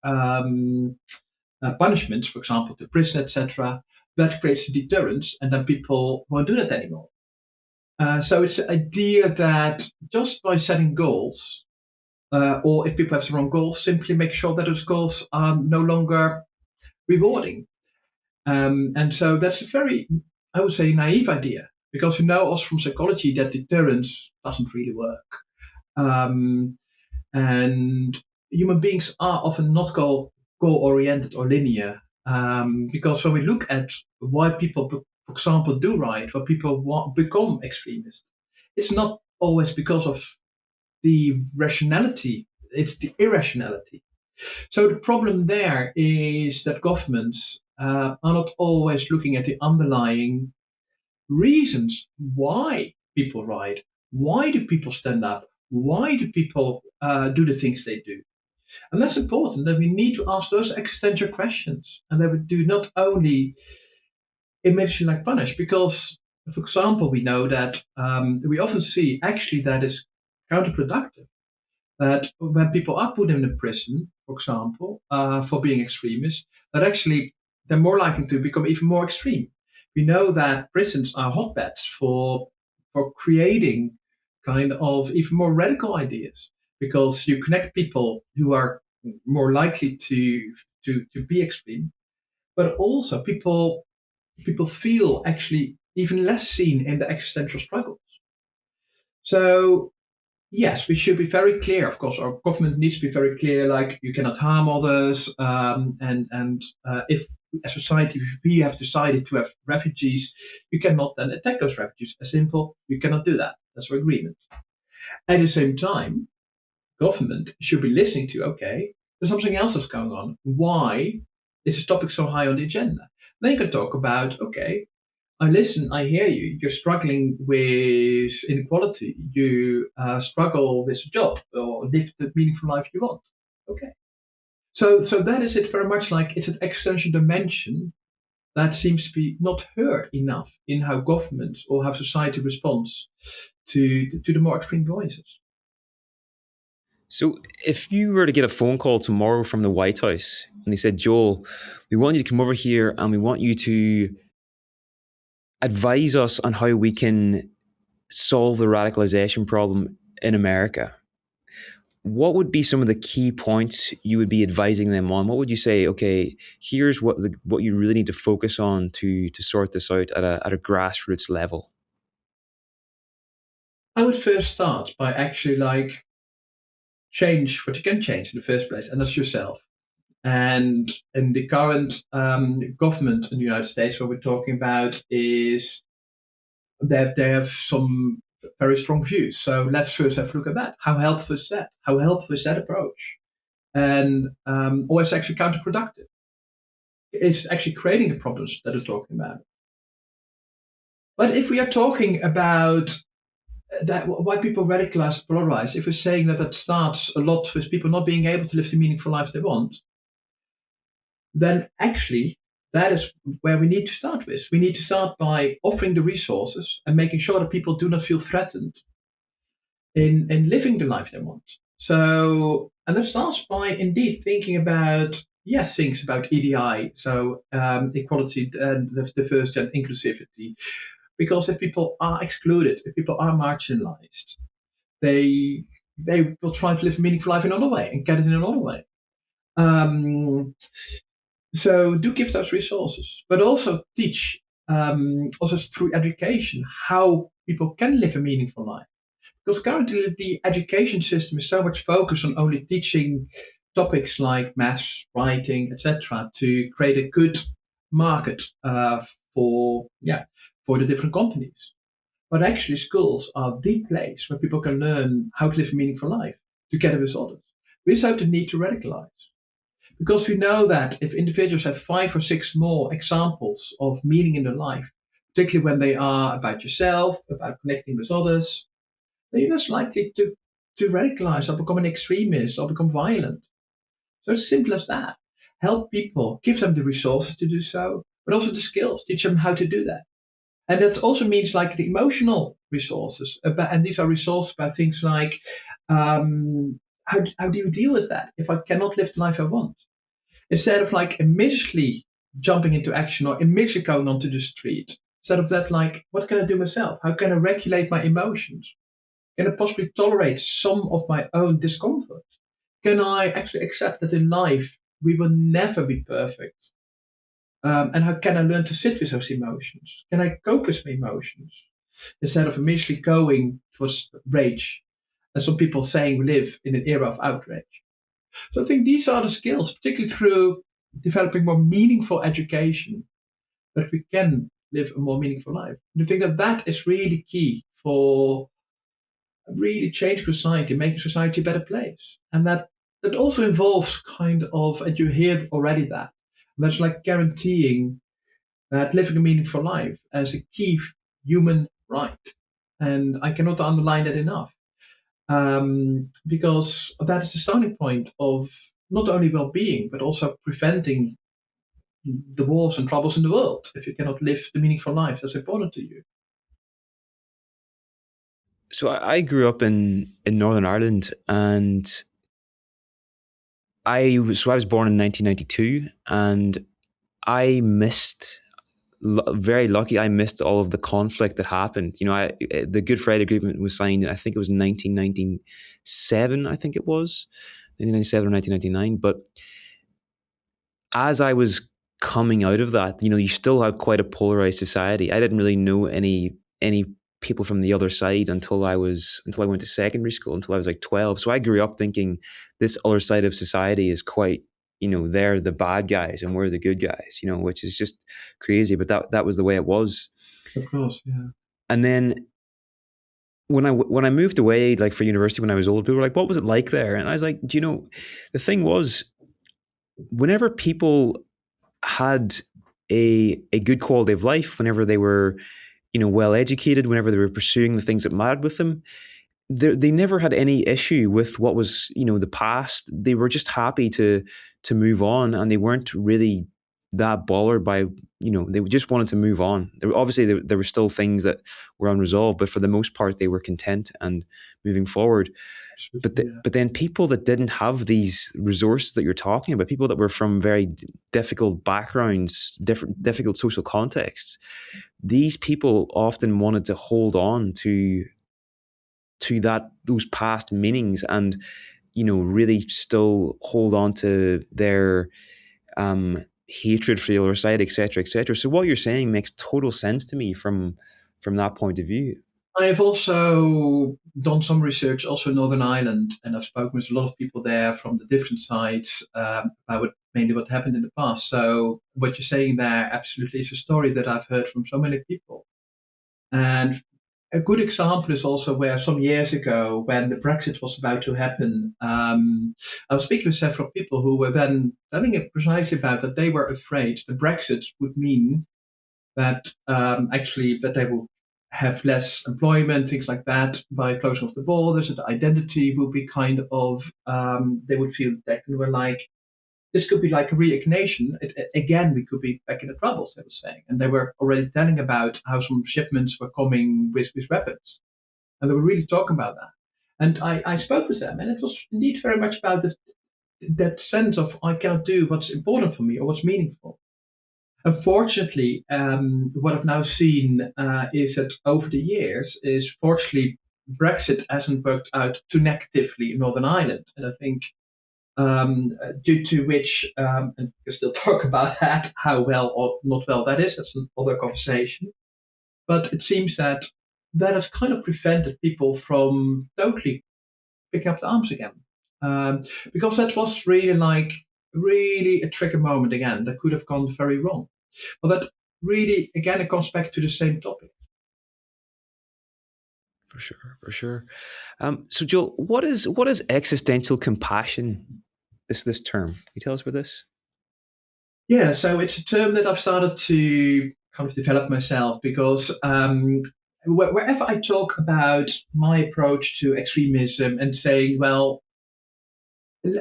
punishments, for example, to prison, etc., that creates a deterrence, and then people won't do that anymore. So it's the idea that just by setting goals, or if people have the wrong goals, simply make sure that those goals are no longer rewarding. And so that's a very, I would say, naive idea, because we know also from psychology that deterrence doesn't really work. Um, and human beings are often not goal-oriented or linear, because when we look at why people, for example, do riot, why people become extremists, it's not always because of the rationality, it's the irrationality. So the problem there is that governments are not always looking at the underlying reasons why people riot. Why do people stand up? Why do people do the things they do? And that's important, that we need to ask those existential questions, and that we do not only imagine like punish, because, for example, we know that we often see actually that is counterproductive, that when people are put in a prison, for example, for being extremists, that actually they're more likely to become even more extreme. We know that prisons are hotbeds for creating kind of even more radical ideas, because you connect people who are more likely to be extreme, but also people feel actually even less seen in the existential struggles. So yes, we should be very clear. Of course, our government needs to be very clear. Like you cannot harm others, and if as society we have decided to have refugees, you cannot then attack those refugees. As simple, you cannot do that. That's our agreement. At the same time, government should be listening to. Okay, there's something else that's going on. Why is this topic so high on the agenda? Then you can talk about okay, I listen, I hear you. You're struggling with inequality. You struggle with a job or live the meaningful life you want. Okay. So that is it very much like it's an existential dimension that seems to be not heard enough in how government or how society responds to the more extreme voices. So, if you were to get a phone call tomorrow from the White House and they said, Joel, we want you to come over here and we want you to advise us on how we can solve the radicalization problem in America, what would be some of the key points you would be advising them on? What would you say? Okay, here's what you really need to focus on to sort this out at a grassroots level. I would first start by actually like change what you can change in the first place, and that's yourself. And in the current government in the United States, what we're talking about is that they have some very strong views. So let's first have a look at that. How helpful is that? How helpful is that approach? And or it's actually counterproductive. It's actually creating the problems that it's talking about. But if we are talking about that, why people radicalize, polarize, if we're saying that that starts a lot with people not being able to live the meaningful life they want, then actually that is where we need to start with. We need to start by offering the resources and making sure that people do not feel threatened in living the life they want. So, and that starts by indeed thinking about, yes, things about EDI, so equality and diversity and inclusivity. Because if people are excluded, if people are marginalized, they will try to live a meaningful life in another way and get it in another way. So do give those resources, but also teach, also through education, how people can live a meaningful life. Because currently the education system is so much focused on only teaching topics like maths, writing, etc., to create a good market for the different companies. But actually, schools are the place where people can learn how to live a meaningful life together with others, without the need to radicalize. Because we know that if individuals have 5 or 6 more examples of meaning in their life, particularly when they are about yourself, about connecting with others, then you're less likely to radicalize or become an extremist or become violent. So it's simple as that. Help people, give them the resources to do so, but also the skills, teach them how to do that. And that also means like the emotional resources. And these are resources about things like how do you deal with that if I cannot live the life I want? Instead of like immediately jumping into action or immediately going onto the street, instead of that, like, what can I do myself? How can I regulate my emotions? Can I possibly tolerate some of my own discomfort? Can I actually accept that in life we will never be perfect? And how can I learn to sit with those emotions? Can I cope with my emotions instead of immediately going towards rage? As some people saying we live in an era of outrage. So I think these are the skills, particularly through developing more meaningful education, that we can live a more meaningful life. And I think that that is really key for really changing society, making society a better place. And that also involves kind of, and you hear already that, that's like guaranteeing that living a meaningful life as a key human right. And I cannot underline that enough. Because that is the starting point of not only well-being, but also preventing the wars and troubles in the world if you cannot live the meaningful life that's important to you. So I grew up in Northern Ireland, and I was born in 1992, and I missed very lucky. I missed all of the conflict that happened. You know, the Good Friday Agreement was signed. I think it was 1997. I think it was 1997 or 1999. But as I was coming out of that, you know, you still had quite a polarized society. I didn't really know any people from the other side until I went to secondary school, until I was like 12. So I grew up thinking this other side of society is quite, you know, they're the bad guys and we're the good guys, you know, which is just crazy. But that was the way it was. Of course, yeah. And then when I moved away, like for university when I was old, people were like, "What was it like there?" And I was like, "Do you know, the thing was, whenever people had a good quality of life, whenever they were, you know, well educated, whenever they were pursuing the things that mattered with them, they never had any issue with what was, you know, the past. They were just happy to move on, and they weren't really that bothered by, you know, they just wanted to move on. There were still things that were unresolved, but for the most part they were content and moving forward. But then people that didn't have these resources that you're talking about, people that were from very difficult backgrounds, difficult social contexts, these people often wanted to hold on to those past meanings, and, you know, really still hold on to their hatred for the other side, etc., etc. So what you're saying makes total sense to me from that point of view. I've also done some research also in Northern Ireland, and I've spoken with a lot of people there from the different sides about mainly what happened in the past. So what you're saying there absolutely is a story that I've heard from so many people. And a good example is also where some years ago, when the Brexit was about to happen, I was speaking with several people who were then telling it precisely about that they were afraid the Brexit would mean that actually that they will have less employment, things like that, by closing off the borders, and the identity will be kind of they would feel that they were like this could be like a reignation. Again, we could be back in the troubles, they were saying. And they were already telling about how some shipments were coming with weapons. And they were really talking about that. And I spoke with them, and it was indeed very much about that sense of I cannot do what's important for me or what's meaningful. Unfortunately, what I've now seen is that over the years, is fortunately Brexit hasn't worked out too negatively in Northern Ireland. And I think due to which, and we can still talk about that, how well or not well that is, that's another conversation. But it seems that that has kind of prevented people from totally picking up the arms again. Because that was really a trigger moment again that could have gone very wrong. But that really, again, it comes back to the same topic. For sure, for sure. So, Joel, what is existential compassion? This term. Can you tell us about this? Yeah, so it's a term that I've started to kind of develop myself because wherever I talk about my approach to extremism and saying, well,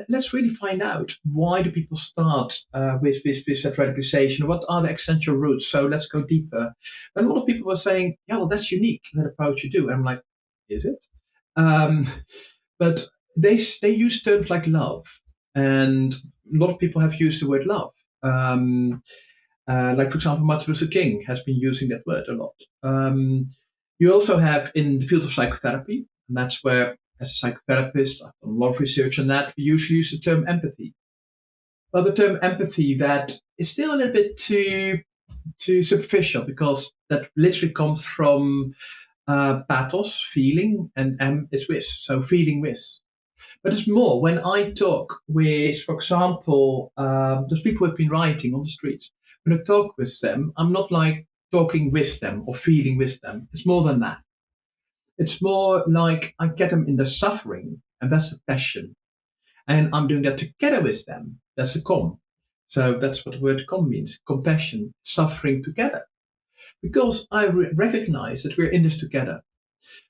let's really find out why do people start with that radicalization? What are the essential roots? So let's go deeper. And a lot of people were saying, yeah, well, that's unique, that approach you do. And I'm like, is it? Um, but they use terms like love, and a lot of people have used the word love. Like, for example, Martin Luther King has been using that word a lot. You also have in the field of psychotherapy, and that's where, as a psychotherapist, I've done a lot of research on that, we usually use the term empathy. Well, the term empathy, that is still a little bit too superficial because that literally comes from pathos, feeling, and is with, so feeling with. But it's more when I talk with, for example, those people who have been writing on the streets. When I talk with them, I'm not like talking with them or feeling with them. It's more than that. It's more like I get them in their suffering, and that's the passion. And I'm doing that together with them. That's a com. So that's what the word com means: compassion, suffering together. Because I recognize that we're in this together.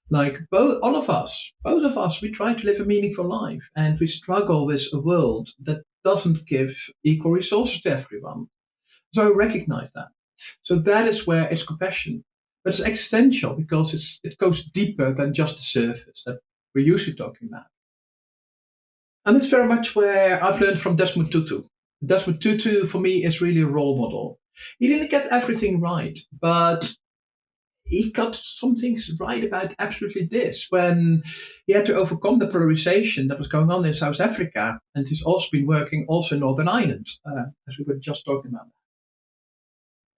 Like both of us, we try to live a meaningful life, and we struggle with a world that doesn't give equal resources to everyone. So I recognize that. So that is where it's compassion, but it's existential because it goes deeper than just the surface that we're usually talking about. And it's very much where I've learned from Desmond Tutu. Desmond Tutu for me is really a role model. He didn't get everything right, but he got some things right about absolutely this when he had to overcome the polarization that was going on in South Africa, and he's also been working also in Northern Ireland, as we were just talking about.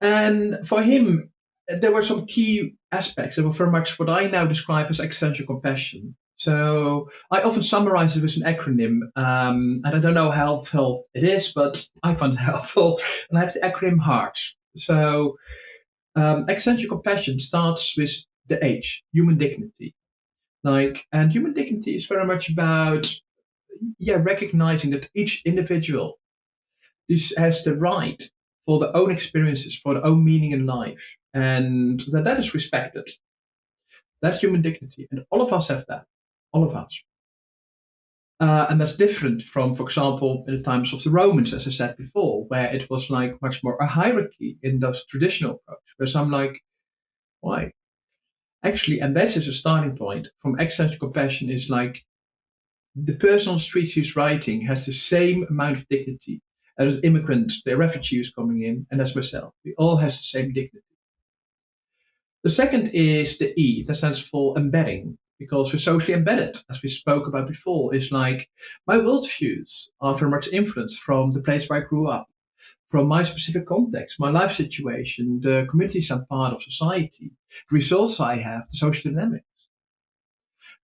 And for him, there were some key aspects that were very much what I now describe as existential compassion. So I often summarize it with an acronym, and I don't know how helpful it is, but I find it helpful. And I have the acronym HEARTS. So existential compassion starts with the H, human dignity. And human dignity is very much about, recognizing that each individual has the right for their own experiences, for their own meaning in life, and that is respected. That's human dignity, and all of us have that. All of us. And that's different from, for example, in the times of the Romans, as I said before, where it was like much more a hierarchy in those traditional approach. Where some like, why? Actually, and this is a starting point from existential compassion, is like the person on the street who's writing has the same amount of dignity as immigrants, the refugees coming in, and as myself. We all have the same dignity. The second is the E, that stands for embedding, because we're socially embedded, as we spoke about before. Is like my worldviews are very much influenced from the place where I grew up, from my specific context, my life situation, the communities I'm part of, society, the resources I have, the social dynamics.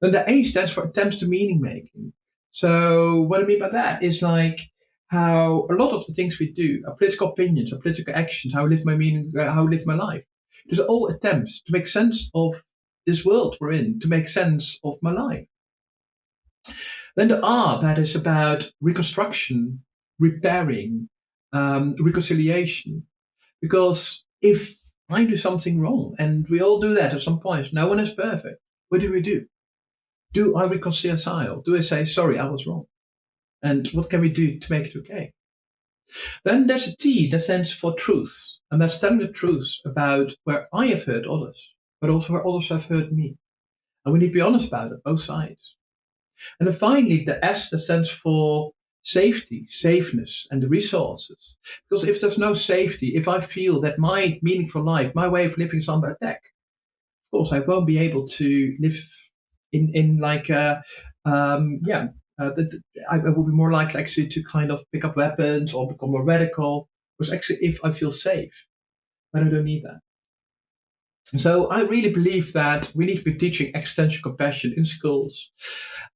Then the A stands for attempts to meaning making. So what I mean by that is like how a lot of the things we do, our political opinions, our political actions, how I live my meaning, how I live my life, these are all attempts to make sense of this world we're in to make sense of my life. Then the R, that is about reconstruction, repairing, reconciliation. Because if I do something wrong, and we all do that at some point, no one is perfect. What do we do? Do I reconcile? Do I say, sorry, I was wrong? And what can we do to make it okay? Then there's a T that stands for truth. And that's telling the truth about where I have hurt others, but also where others have hurt me. And we need to be honest about it, both sides. And then finally, the S that stands for safety, safeness, and the resources. Because if there's no safety, if I feel that my meaningful life, my way of living is under attack, of course, I won't be able to live in like I will be more likely actually to kind of pick up weapons or become more radical. Because actually, if I feel safe, but I don't need that. So I really believe that we need to be teaching existential compassion in schools,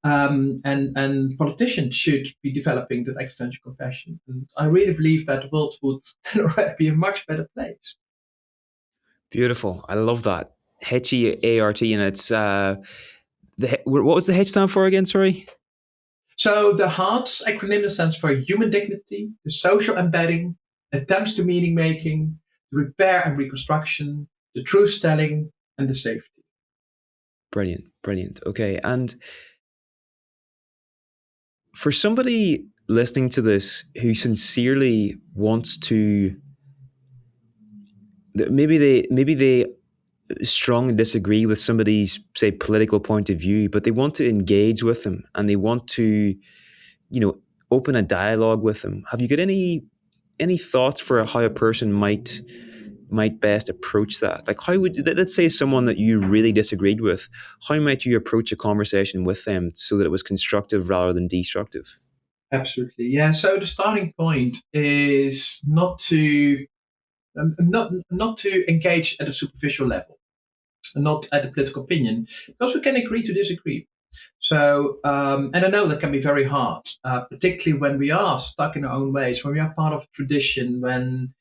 and politicians should be developing that existential compassion. And I really believe that the world would already be a much better place. Beautiful. I love that. HEART, and it's what was the H stand for again? Sorry. So the HEART's acronym stands for human dignity, the social embedding, attempts to meaning making, repair and reconstruction, the truth telling, and the safety. Brilliant, brilliant. Okay, and for somebody listening to this who sincerely wants to, maybe they strongly disagree with somebody's, say, political point of view, but they want to engage with them and they want to, open a dialogue with them. Have you got any thoughts for how a person might best approach that? Like, how would, let's say someone that you really disagreed with, how might you approach a conversation with them so that it was constructive rather than destructive? Absolutely, yeah. So the starting point is not to engage at a superficial level, and not at a political opinion, because we can agree to disagree. So, and I know that can be very hard, particularly when we are stuck in our own ways, when we are part of a tradition, when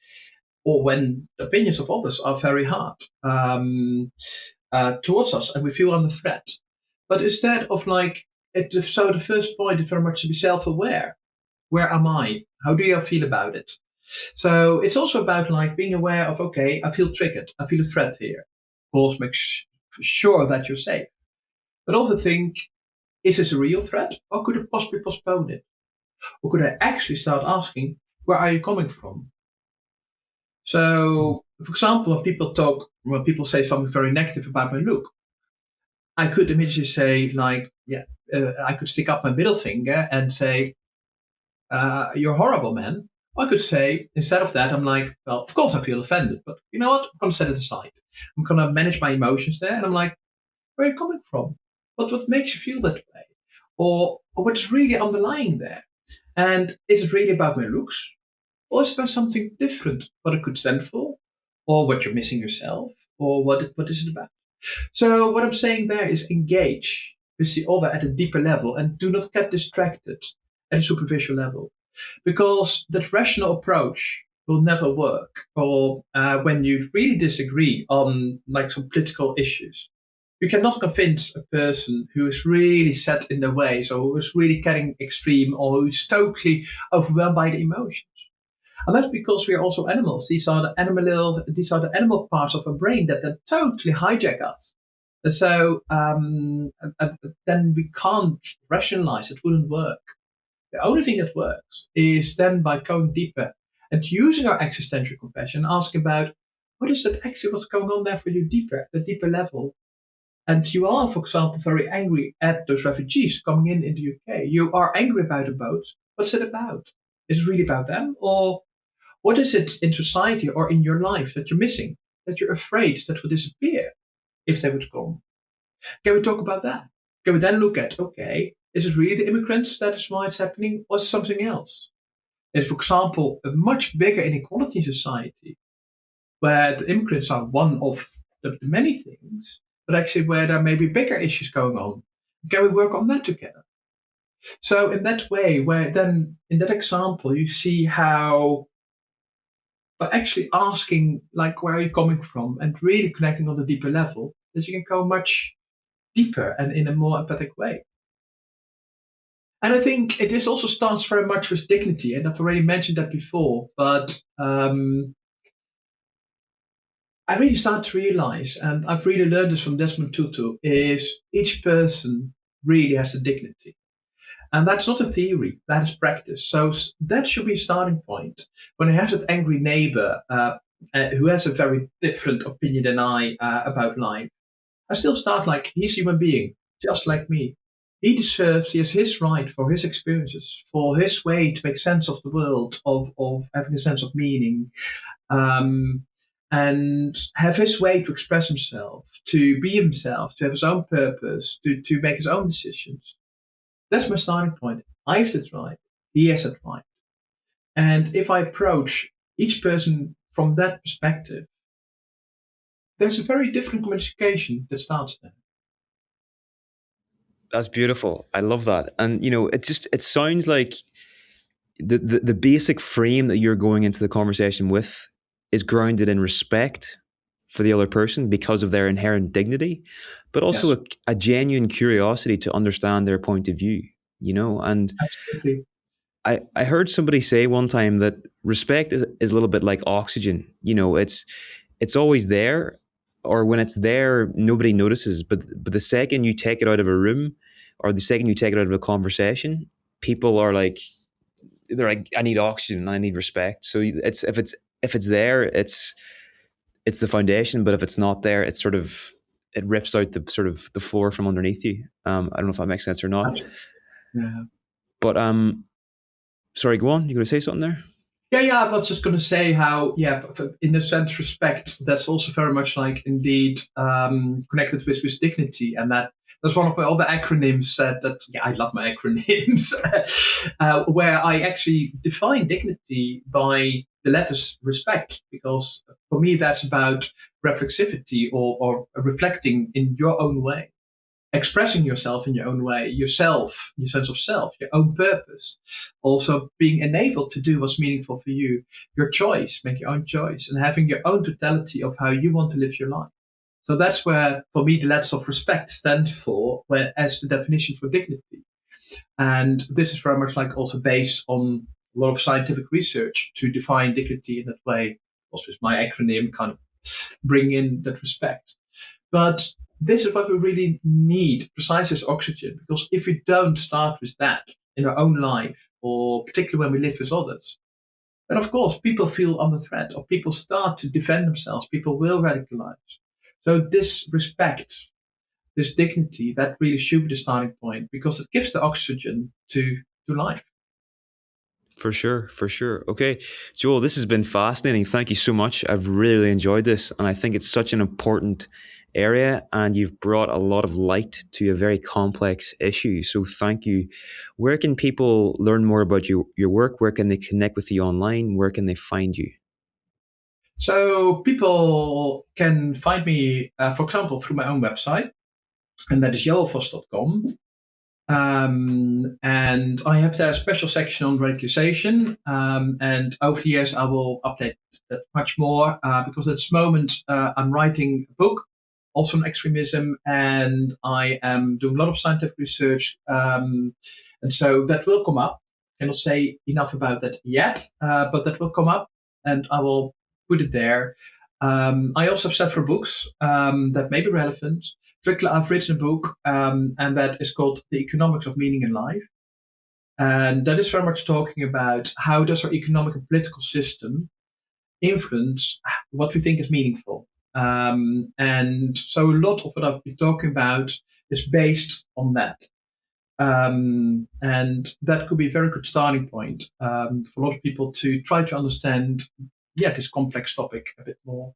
the opinions of others are very hard towards us, and we feel under threat. But instead of so the first point is very much to be self-aware. Where am I? How do I feel about it? So it's also about being aware of, okay, I feel triggered. I feel a threat here. Of course, make sure that you're safe. But also think, is this a real threat? Or could I possibly postpone it? Or could I actually start asking, where are you coming from? So, for example, when people say something very negative about my look, I could immediately say, I could stick up my middle finger and say, you're horrible, man. Or I could say, instead of that, I'm like, well, of course I feel offended, but you know what? I'm going to set it aside. I'm going to manage my emotions there. And I'm like, where are you coming from? What makes you feel that way? Or what's really underlying there? And is it really about my looks? Or is it about something different? What it could stand for? Or what you're missing yourself? Or what is it about? So what I'm saying there is engage with the other at a deeper level and do not get distracted at a superficial level. Because that rational approach will never work. Or when you really disagree on some political issues, you cannot convince a person who is really set in their ways, or who is really getting extreme, or who is totally overwhelmed by the emotions. And that's because we are also animals. These are the animal parts of our brain that totally hijack us. And so then we can't rationalize. It wouldn't work. The only thing that works is then by going deeper and using our existential compassion, asking about what is that actually what's going on there for you deeper, the deeper level. And you are, for example, very angry at those refugees coming in the UK. You are angry about the boat. What's it about? Is it really about them? Or what is it in society or in your life that you're missing, that you're afraid that will disappear if they would come? Can we talk about that? Can we then look at, okay, is it really the immigrants that is why it's happening, or is it something else? There's, for example, a much bigger inequality in society, where the immigrants are one of the many things, but actually where there may be bigger issues going on. Can we work on that together? So in that way, where then in that example, you see how by actually asking, where are you coming from, and really connecting on the deeper level, that you can go much deeper and in a more empathic way. And I think this also starts very much with dignity, and I've already mentioned that before, but I really start to realize, and I've really learned this from Desmond Tutu, is each person really has a dignity. And that's not a theory, that is practice. So that should be a starting point. When I have that angry neighbor who has a very different opinion than I about life, I still start like he's a human being, just like me. He has his right for his experiences, for his way to make sense of the world, of having a sense of meaning, um, and have his way to express himself, to be himself, to have his own purpose, to make his own decisions. That's my starting point. I have that right. He has that right. And if I approach each person from that perspective, there's a very different communication that starts there. That's beautiful. I love that. And it sounds like the basic frame that you're going into the conversation with is grounded in respect for the other person because of their inherent dignity, but also Yes, a genuine curiosity to understand their point of view, and absolutely. I heard somebody say one time that respect is a little bit like oxygen. It's always there, or when it's there, nobody notices. But the second you take it out of a room, or the second you take it out of a conversation, people are like, they're like, I need oxygen and I need respect. So if it's there, it's the foundation. But if it's not there, it rips out the sort of the floor from underneath you. I don't know if that makes sense or not. Absolutely. Yeah. But sorry, go on. You going to say something there? Yeah. I was just going to say how, in a sense, respect. That's also very much like indeed connected with dignity, and that's one of my other acronyms. I love my acronyms, where I actually define dignity by the letters respect, because for me that's about reflexivity or reflecting in your own way, expressing yourself in your own way, yourself, your sense of self, your own purpose, also being enabled to do what's meaningful for you, your choice, make your own choice, and having your own totality of how you want to live your life. So that's where, for me, the letters of respect stand for, where as the definition for dignity. And this is very much like also based on a lot of scientific research to define dignity in that way. Also, with my acronym, kind of bring in that respect. But this is what we really need, precisely as oxygen, because if we don't start with that in our own life, or particularly when we live with others, then of course people feel under threat, or people start to defend themselves, people will radicalize. So this respect, this dignity, that really should be the starting point, because it gives the oxygen to life. For sure, for sure. Okay, Joel, this has been fascinating. Thank you so much. I've really enjoyed this, and I think it's such an important area, and you've brought a lot of light to a very complex issue. So thank you. Where can people learn more about your work? Where can they connect with you online? Where can they find you? So people can find me, for example, through my own website, and that is joelvos.com. And I have there a special section on radicalization. And over the years, I will update that much more because at this moment, I'm writing a book also on extremism, and I am doing a lot of scientific research. And so that will come up. I cannot say enough about that yet, but that will come up, and I will put it there. I also have several books that may be relevant. Particularly, I've written a book, and that is called The Economics of Meaning in Life. And that is very much talking about how does our economic and political system influence what we think is meaningful. And so a lot of what I've been talking about is based on that. And that could be a very good starting point for a lot of people to try to understand, this complex topic a bit more.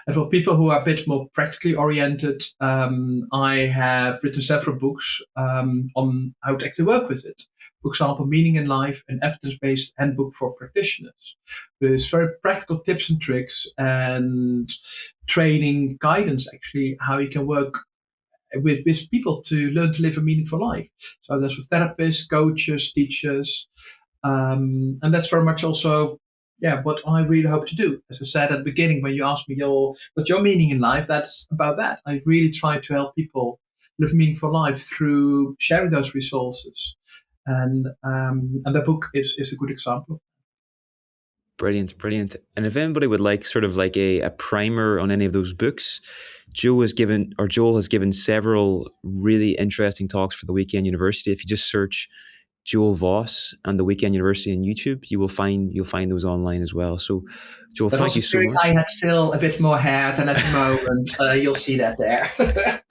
And for people who are a bit more practically oriented, I have written several books on how to actually work with it. For example, Meaning in Life, an evidence-based handbook for practitioners, with very practical tips and tricks and training guidance, actually, how you can work with people to learn to live a meaningful life. So that's with therapists, coaches, teachers, and that's very much also what I really hope to do. As I said at the beginning, when you asked me what's your meaning in life, that's about that. I really try to help people live a meaningful life through sharing those resources. And the book is a good example. Brilliant, brilliant. And if anybody would like sort of like a primer on any of those books, Joel has given several really interesting talks for the Weekend University. If you just search Joel Voss and the Weekend University on YouTube, you'll find those online as well. So, Joel, but thank you so much. I had still a bit more hair than at the moment. You'll see that there.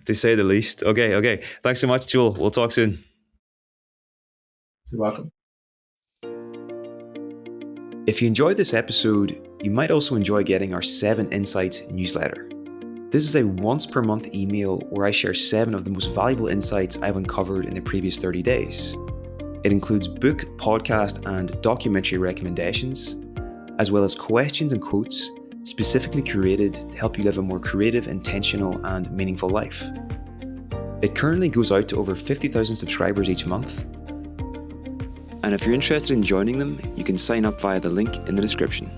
To say the least. Okay. Thanks so much, Joel. We'll talk soon. You're welcome. If you enjoyed this episode, you might also enjoy getting our 7 Insights newsletter. This is a once per month email where I share 7 of the most valuable insights I've uncovered in the previous 30 days. It includes book, podcast, and documentary recommendations, as well as questions and quotes specifically curated to help you live a more creative, intentional, and meaningful life. It currently goes out to over 50,000 subscribers each month. And if you're interested in joining them, you can sign up via the link in the description.